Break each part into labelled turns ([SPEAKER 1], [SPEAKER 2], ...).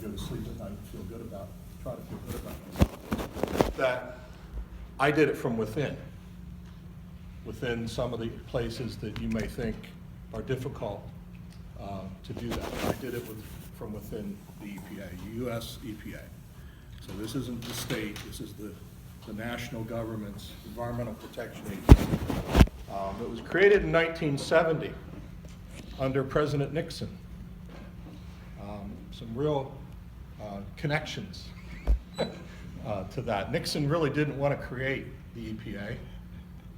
[SPEAKER 1] go to sleep at night and try to feel good about myself, that I did it from within some of the places that you may think are difficult to do that. I did it from within the EPA, U.S. EPA. So this isn't the state, this is the national government's Environmental Protection Agency. It was created in 1970 under President Nixon. Some real connections to that. Nixon really didn't want to create the EPA,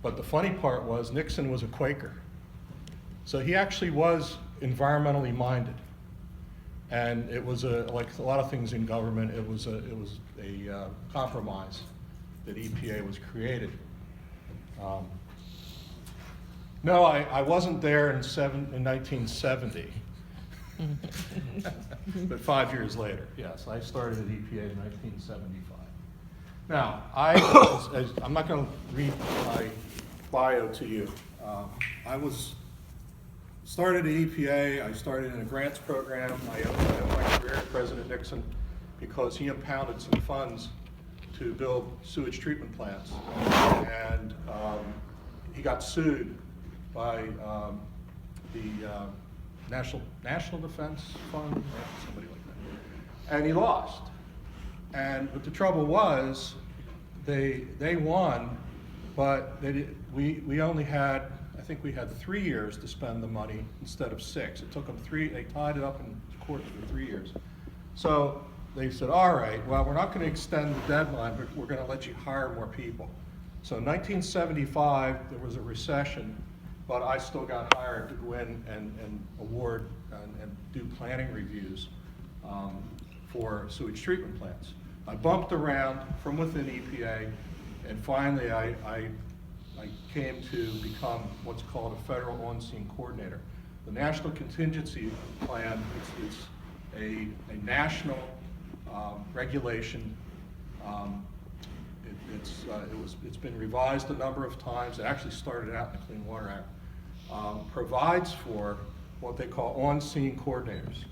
[SPEAKER 1] but the funny part was Nixon was a Quaker. So he actually was environmentally minded. And it was like a lot of things in government, it was a compromise that EPA was created. No, I wasn't there in 1970, but 5 years later, yes, I started at EPA in 1975. Now, I'm not going to read my bio to you. I started at EPA, I started in a grants program. I owed my career to President Nixon because he impounded some funds to build sewage treatment plants. And he got sued by the National Defense Fund, somebody like that. And he lost. But the trouble was, they won, but we only had, I think we had 3 years to spend the money instead of 6. It took them 3, they tied it up in court for 3 years. So they said, all right, well, we're not going to extend the deadline, but we're going to let you hire more people. So in 1975, there was a recession, but I still got hired to go in and award and do planning reviews for sewage treatment plants. I bumped around from within EPA, and finally I came to become what's called a federal on-scene coordinator. The National Contingency Plan is a national regulation. It's been revised a number of times. It actually started out in the Clean Water Act. Provides for what they call on-scene coordinators.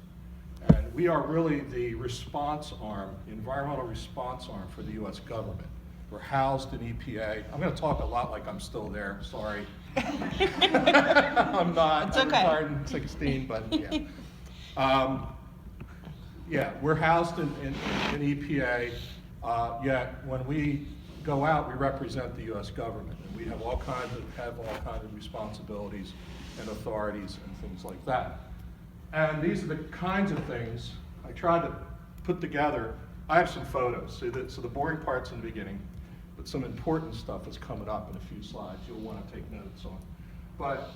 [SPEAKER 1] And we are really the response arm, the environmental response arm for the U.S. government. We're housed in EPA. I'm going to talk a lot like I'm still there, sorry. I'm not.
[SPEAKER 2] It's
[SPEAKER 1] I
[SPEAKER 2] okay.
[SPEAKER 1] retired in 16, but yeah. Yeah, we're housed in EPA, yet when we go out, we represent the U.S. government. And we have all kinds of responsibilities and authorities and things like that. And these are the kinds of things I tried to put together. I have some photos, so the boring part's in the beginning, but some important stuff is coming up in a few slides you'll want to take notes on. But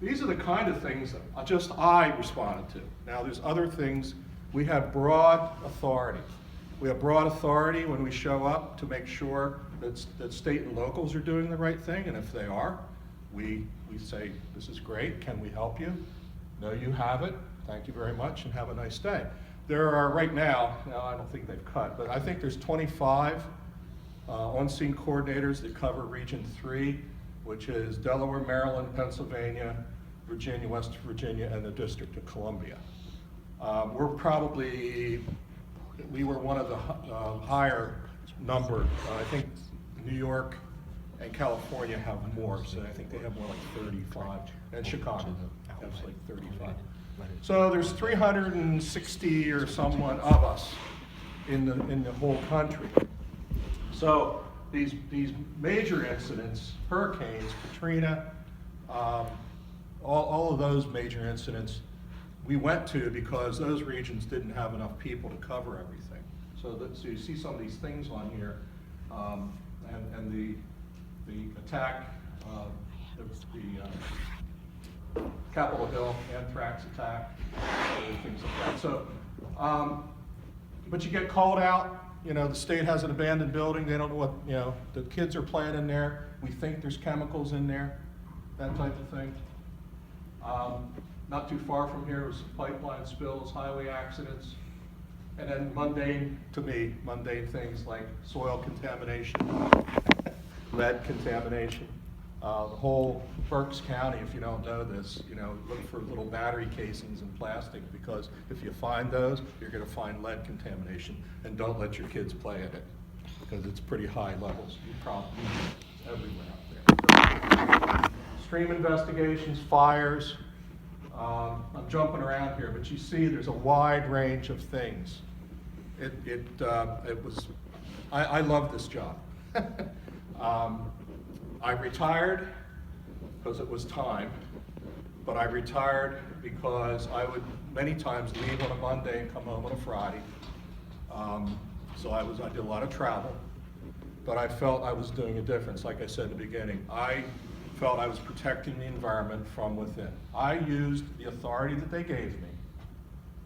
[SPEAKER 1] these are the kind of things that just I responded to. Now there's other things. We have broad authority. We have broad authority when we show up to make sure that state and locals are doing the right thing, and if they are, we say, this is great, can we help you? No, you have it, thank you very much, and have a nice day. There are right now, I don't think they've cut, but I think there's 25 on-scene coordinators that cover Region 3, which is Delaware, Maryland, Pennsylvania, Virginia, West Virginia, and the District of Columbia. We were one of the higher number. I think New York and California have more, so I think they have more like 35, and Chicago has like 35. So there's 360 or somewhat of us in the whole country. So these major incidents, hurricanes, Katrina, all of those major incidents, we went to because those regions didn't have enough people to cover everything. So you see some of these things on here, and the attack, the Capitol Hill anthrax attack, things like that. So, but you get called out. The state has an abandoned building. They don't know what, the kids are playing in there. We think there's chemicals in there, that type of thing. Not too far from here was pipeline spills, highway accidents, and then mundane things like soil contamination, lead contamination, The whole Berks County, if you don't know this, look for little battery casings in plastic, because if you find those, you're going to find lead contamination. And don't let your kids play in it, because it's pretty high levels. You probably it's everywhere out there. Stream investigations, fires. I'm jumping around here, but you see there's a wide range of things. I love this job. I retired because it was time, but I retired because I would many times leave on a Monday and come home on a Friday. So I did a lot of travel, but I felt I was doing a difference. Like I said in the beginning, I felt I was protecting the environment from within. I used the authority that they gave me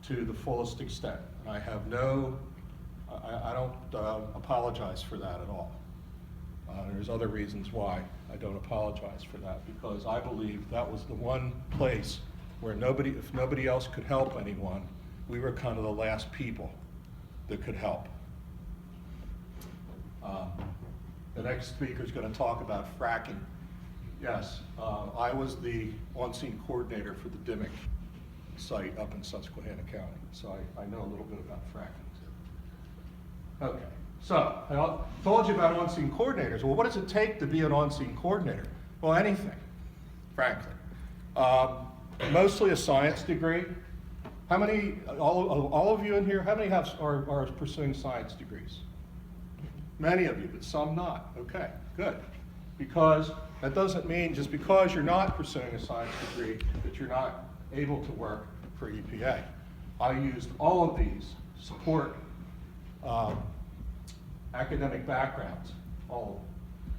[SPEAKER 1] to the fullest extent. And I have I don't apologize for that at all. There's other reasons why I don't apologize for that, because I believe that was the one place where if nobody else could help anyone, we were kind of the last people that could help. The next speaker is going to talk about fracking. Yes, I was the on-scene coordinator for the Dimock site up in Susquehanna County, so I know a little bit about fracking too. Okay. So, I told you about on-scene coordinators. Well, what does it take to be an on-scene coordinator? Well, anything, frankly. Mostly a science degree. How many, all of you in here, how many are pursuing science degrees? Many of you, but some not. Okay, good. Because that doesn't mean just because you're not pursuing a science degree that you're not able to work for EPA. I used all of these support academic backgrounds, all of them.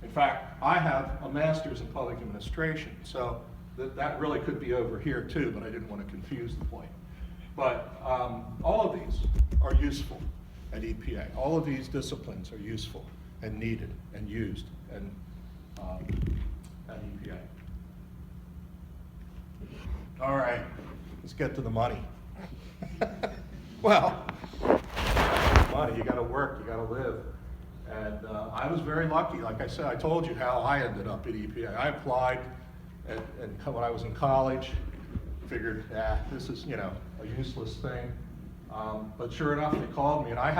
[SPEAKER 1] In fact, I have a master's in public administration, so that really could be over here too, but I didn't want to confuse the point. But all of these are useful at EPA. All of these disciplines are useful and needed and used and, at EPA. All right, let's get to the money. Well, money, you got to work, you got to live. And I was very lucky. Like I said, I told you how I ended up at EPA. I applied when I was in college, figured, this is, a useless thing. But sure enough, they called me, and I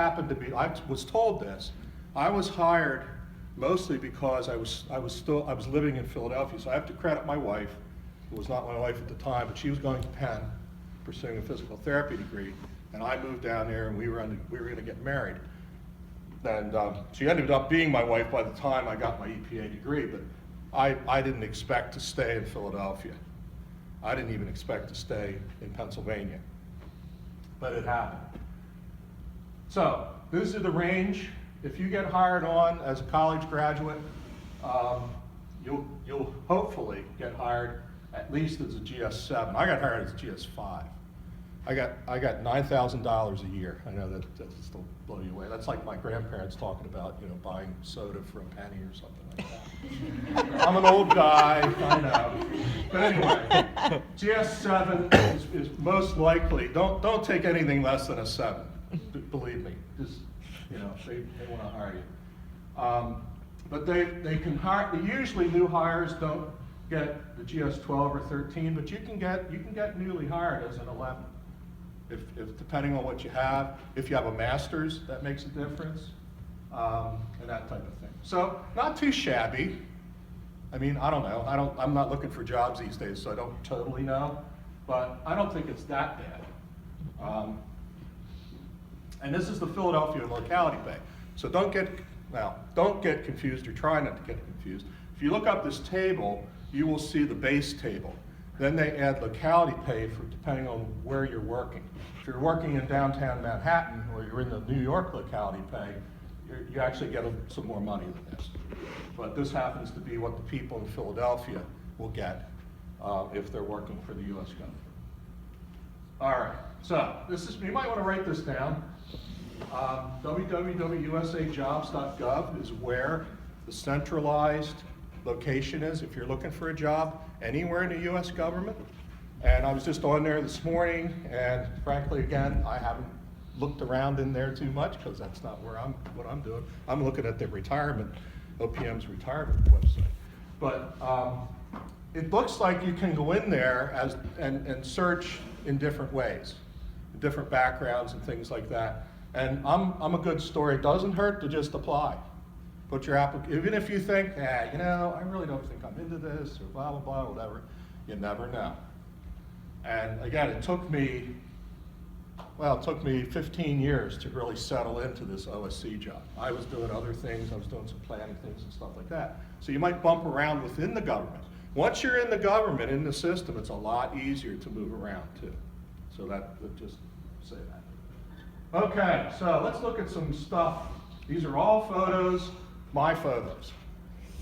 [SPEAKER 1] was told this. I was hired mostly because I was living in Philadelphia, so I have to credit my wife, who was not my wife at the time, but she was going to Penn, pursuing a physical therapy degree, and I moved down there, and we were going to get married. And she ended up being my wife by the time I got my EPA degree, but I didn't expect to stay in Philadelphia. I didn't even expect to stay in Pennsylvania, but it happened. So this is the range. If you get hired on as a college graduate, you'll hopefully get hired at least as a GS7. I got hired as a GS5. I got $9,000 a year. I know that still blow you away. That's like my grandparents talking about, buying soda for a penny or something like that. I'm an old guy, I know. But anyway, GS7 is most likely, don't take anything less than a 7. Believe me, just, they want to hire you. But they can hire, usually new hires don't get the GS12 or 13, but you can get newly hired as an 11. If depending on what you have, if you have a master's, that makes a difference, and that type of thing. So not too shabby. I mean, I don't know. I'm not looking for jobs these days, so I don't totally know, but I don't think it's that bad. And this is the Philadelphia locality pay. So don't get confused, or try not to get confused. If you look up this table, you will see the base table. Then they add locality pay for depending on where you're working. If you're working in downtown Manhattan, or you're in the New York locality pay, you actually get some more money than this. But this happens to be what the people in Philadelphia will get if they're working for the U.S. government. All right, so you might want to write this down. www.usajobs.gov is where the centralized location is if you're looking for a job anywhere in the U.S. government. And I was just on there this morning, and frankly, again, I haven't looked around in there too much because that's not what I'm doing. I'm looking at the OPM's retirement website. But it looks like you can go in there and search in different ways, different backgrounds and things like that. And I'm a good story. It doesn't hurt to just apply. Put your even if you think, you know, I really don't think I'm into this, or blah, blah, blah, whatever, you never know. And again, it took me 15 years to really settle into this OSC job. I was doing other things, I was doing some planning things and stuff like that. So you might bump around within the government. Once you're in the government, in the system, it's a lot easier to move around too. So that, just say that. Okay, so let's look at some stuff. These are all photos, my photos.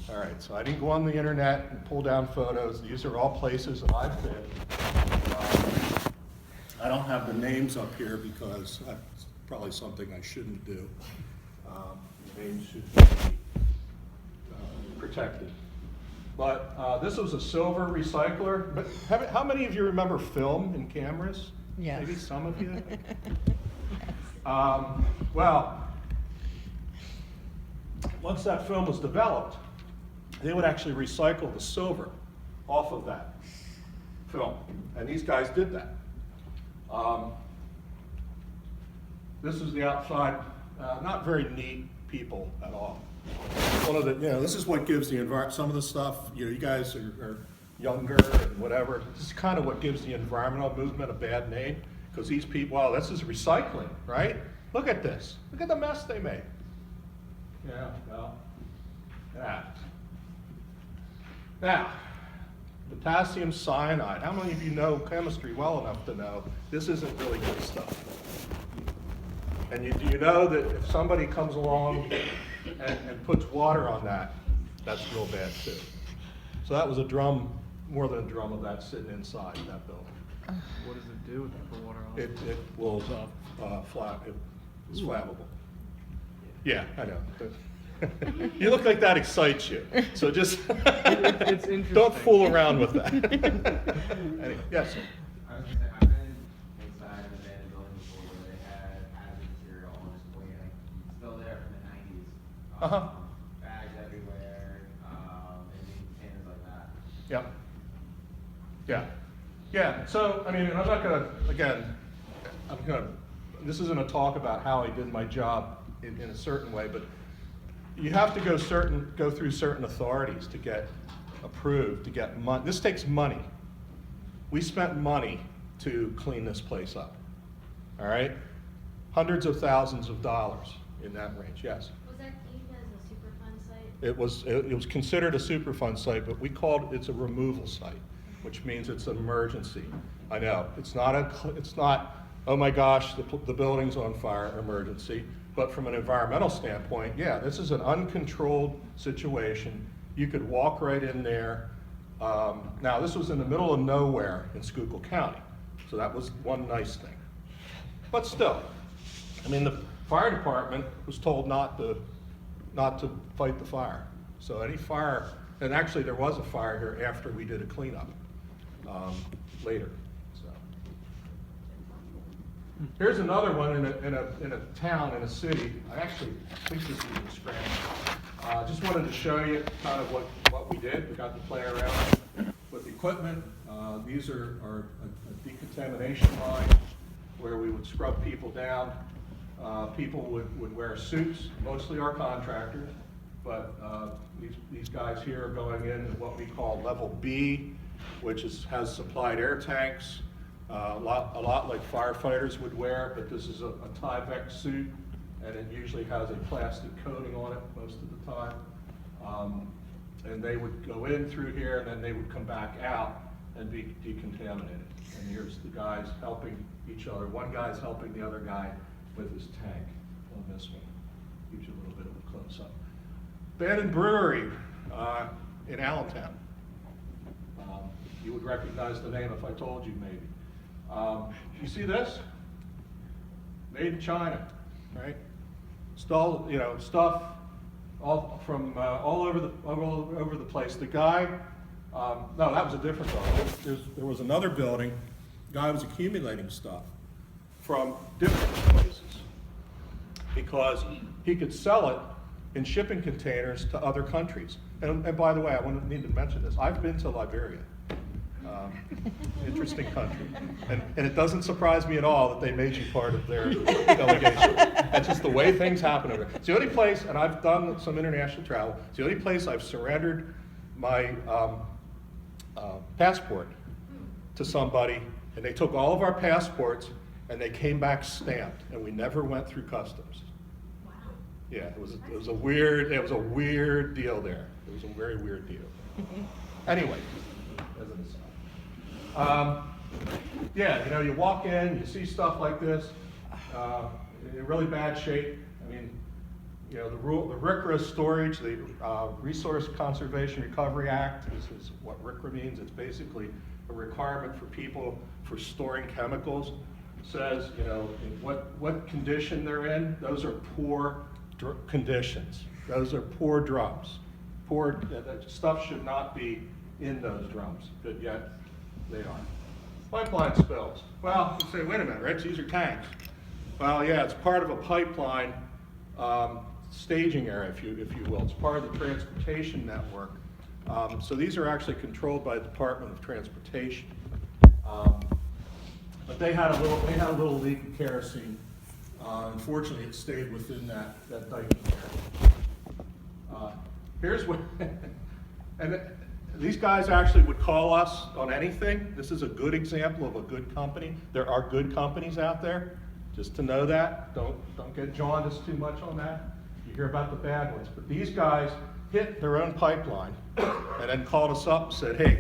[SPEAKER 1] All right, so I didn't go on the internet and pull down photos. These are all places that I've been. I don't have the names up here because that's probably something I shouldn't do. The names should be protected. But this was a silver recycler. But how many of you remember film and cameras?
[SPEAKER 2] Yes.
[SPEAKER 1] Maybe some of you. Well, once that film was developed, they would actually recycle the silver off of that film. And these guys did that. This is the outside, not very neat people at all. One of the, this is what gives the environment, some of the stuff, you guys are younger and whatever. This is kind of what gives the environmental movement a bad name, because these people, wow, this is recycling, right? Look at this. Look at the mess they made. Yeah, well, yeah. Now, potassium cyanide. How many of you know chemistry well enough to know this isn't really good stuff? And do you know that if somebody comes along and puts water on that, that's real bad too. So that was a drum, more than a drum of that sitting inside that building.
[SPEAKER 3] What does it do if you put water on it?
[SPEAKER 1] It will it's flammable. Yeah, I know. You look like that excites you, so just
[SPEAKER 3] It's interesting.
[SPEAKER 1] don't fool around with that. Anyway, yes, sir.
[SPEAKER 4] I was gonna say, I've been inside of abandoned buildings before where they had hazardous material on display, like, still there from the 90s.
[SPEAKER 1] Uh-huh.
[SPEAKER 4] Bags everywhere, and containers like that.
[SPEAKER 1] Yeah. Yeah. Yeah. So, I mean, and I'm not gonna, again, this isn't a talk about how I did my job in a certain way, but you have to go through certain authorities to get approved, to get money. This takes money. We spent money to clean this place up. All right? Hundreds of thousands of dollars in that range, yes.
[SPEAKER 5] Was that deemed as a Superfund site?
[SPEAKER 1] It was considered a Superfund site, but we called it's a removal site, which means it's an emergency. I know, it's not, oh my gosh, the building's on fire, emergency. But from an environmental standpoint, yeah, this is an uncontrolled situation. You could walk right in there. Now, this was in the middle of nowhere in Schuylkill County, so that was one nice thing. But still, I mean, the fire department was told not to fight the fire. So any fire, and actually there was a fire here after we did a cleanup later. Here's another one in a town, in a city. I actually think this is in Scranton. Just wanted to show you kind of what we did. We got to play around with the equipment. These are a decontamination line where we would scrub people down. People would wear suits, mostly our contractors, but these guys here are going in what we call level B, which has supplied air tanks. A lot like firefighters would wear, but this is a Tyvek suit, and it usually has a plastic coating on it most of the time. And they would go in through here, and then they would come back out and be decontaminated. And here's the guys helping each other. One guy's helping the other guy with his tank on this one. Gives you a little bit of a close-up. Abandoned Brewery in Allentown. You would recognize the name if I told you, maybe. You see this? Made in China, right? Stuff all from all over the place. The guy, no, that was a different building. There was another building. The guy was accumulating stuff from different places because he could sell it in shipping containers to other countries. And by the way, I need to mention this. I've been to Liberia. Interesting country. And it doesn't surprise me at all that they made you part of their delegation. That's just the way things happen over there. It's the only place, and I've done some international travel, it's the only place I've surrendered my passport to somebody, and they took all of our passports, and they came back stamped, and we never went through customs.
[SPEAKER 5] Wow.
[SPEAKER 1] Yeah, it was a weird deal there. It was a very weird deal. Anyway, as an aside. Yeah, you know, you walk in, you see stuff like this, in really bad shape. I mean, you know, the RCRA storage, the Resource Conservation Recovery Act is what RCRA means. It's basically a requirement for people for storing chemicals. Says, you know, in what condition they're in. Those are poor conditions. Those are poor drums. Poor, that stuff should not be in those drums, but yet they are. Pipeline spills. Well, you say, wait a minute, Rich, these are tanks. Well, yeah, it's part of a pipeline staging area, if you will. It's part of the transportation network. So these are actually controlled by the Department of Transportation. But they had a little leak of kerosene. Unfortunately, it stayed within that dike area. Here's what, and these guys actually would call us on anything. This is a good example of a good company. There are good companies out there, just to know that. Don't get jaundiced too much on that. You hear about the bad ones. But these guys hit their own pipeline and then called us up and said, hey,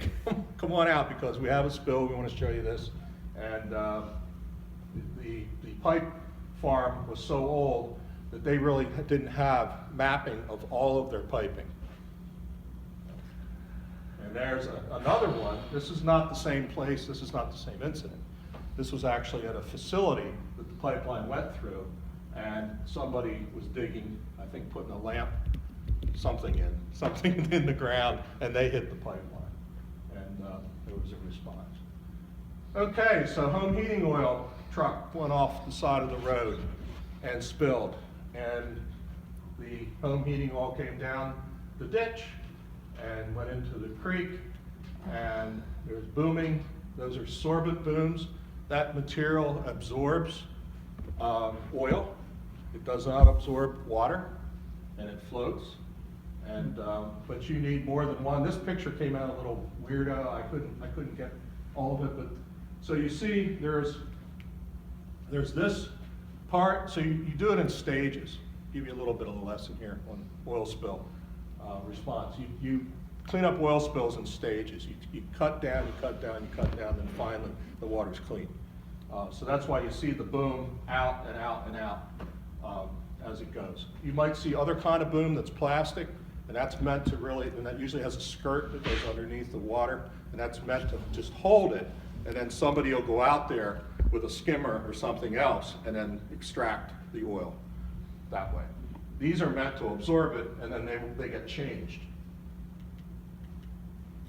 [SPEAKER 1] come on out because we have a spill, we want to show you this. And the pipe farm was so old that they really didn't have mapping of all of their piping. And there's another one. This is not the same place, this is not the same incident. This was actually at a facility that the pipeline went through, and somebody was digging, I think putting a lamp, something in the ground, and they hit the pipeline. And there was a response. Okay, so home heating oil truck went off the side of the road and spilled. And the home heating oil came down the ditch and went into the creek, and there's booming. Those are sorbent booms. That material absorbs oil. It does not absorb water, and it floats. And but you need more than one. This picture came out a little weirdo. I couldn't get all of it, but so you see there's this part. So you do it in stages. Give you a little bit of a lesson here on oil spill response. You clean up oil spills in stages. You cut down, you cut down, you cut down, then finally the water's clean. So that's why you see the boom out and out and out as it goes. You might see other kind of boom that's plastic, and that's meant to really, and that usually has a skirt that goes underneath the water, and that's meant to just hold it, and then somebody will go out there with a skimmer or something else and then extract the oil that way. These are meant to absorb it, and then they get changed.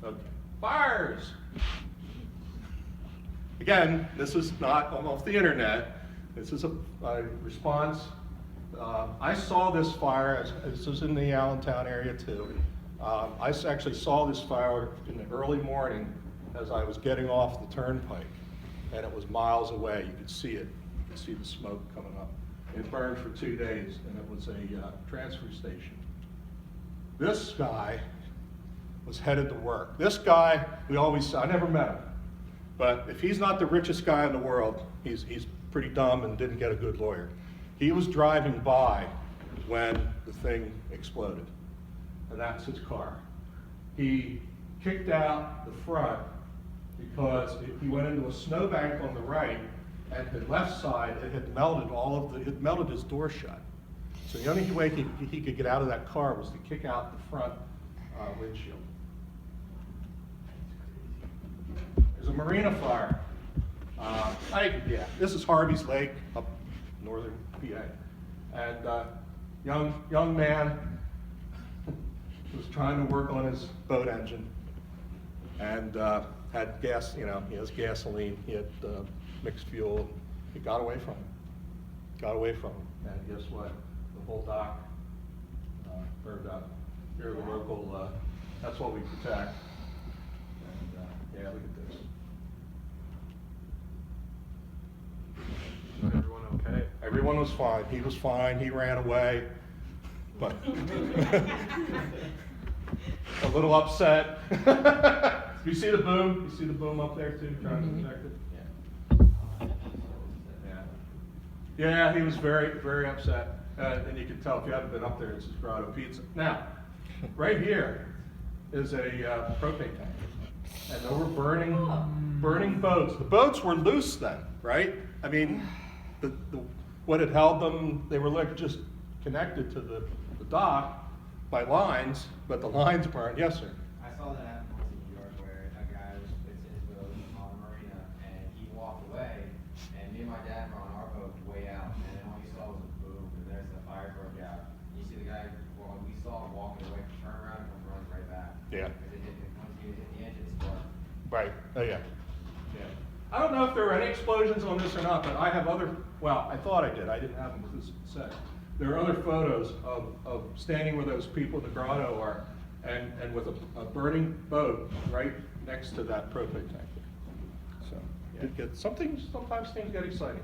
[SPEAKER 1] Okay, fires. Again, this is not off the internet. This is a response. I saw this fire, this was in the Allentown area too. I actually saw this fire in the early morning as I was getting off the turnpike, and it was miles away. You could see it. You could see the smoke coming up. It burned for 2 days, and it was a transfer station. This guy was headed to work. This guy, I never met him, but if he's not the richest guy in the world, he's pretty dumb and didn't get a good lawyer. He was driving by when the thing exploded, and that's his car. He kicked out the front because he went into a snowbank on the right, and the left side, it had melted it melted his door shut. So the only way he could get out of that car was to kick out the front windshield. There's a marina fire. This is Harvey's Lake up northern PA. And young man was trying to work on his boat engine and had gas, he has gasoline, he had mixed fuel. He got away from him. And guess what? The whole dock burned up. They're the local, that's what we protect. And, yeah, look at this.
[SPEAKER 3] Everyone okay?
[SPEAKER 1] Everyone was fine. He was fine. He ran away, but a little upset. You see the boom? You see the boom up there too, trying to protect it? Yeah, he was very, very upset. And you can tell if you haven't been up there, it's his Grotto Pizza. Now, right here is a propane tank. And they were burning boats. The boats were loose then, right? I mean, what had held them, they were like just connected to the dock by lines, but the lines burned. Yes, sir.
[SPEAKER 4] I saw that happen once in New York where a guy was fixing his boat on the marina and he walked away and me and my dad were on our boat way out and then all you saw was a boom and there's the fire broke out. You see the guy, well, we saw him walking away, turn around and come running right back.
[SPEAKER 1] Yeah.
[SPEAKER 4] Because once he hit the engine, it sparked.
[SPEAKER 1] Right. Oh, yeah. Yeah. I don't know if there were any explosions on this or not, but I have other, well, I thought I did. I didn't have them with this set. There are other photos of standing where those people in the grotto are and with a burning boat right next to that propane tank. So, yeah, sometimes things get exciting.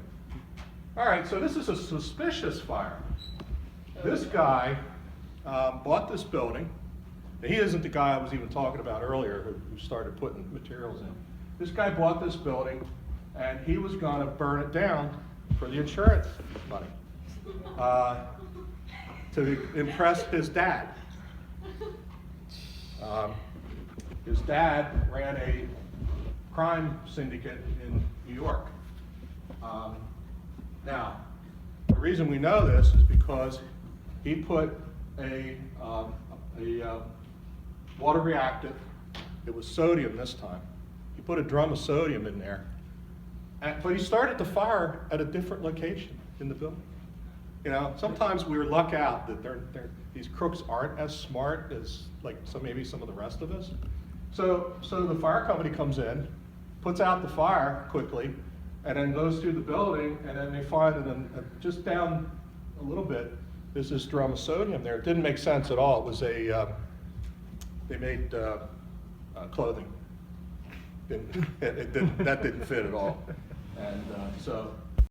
[SPEAKER 1] All right, so this is a suspicious fire. This guy bought this building. He isn't the guy I was even talking about earlier who started putting materials in. This guy bought this building and he was gonna burn it down for the insurance money to impress his dad. His dad ran a crime syndicate in New York. Now, the reason we know this is because he put a water reactant, it was sodium this time. He put a drum of sodium in there, but he started the fire at a different location in the building. You know, sometimes we luck out that these crooks aren't as smart as maybe some of the rest of us. So the fire company comes in, puts out the fire quickly, and then goes through the building, and then they find it just down a little bit, there's this drum of sodium there. It didn't make sense at all. It was they made clothing. That didn't fit at all. And so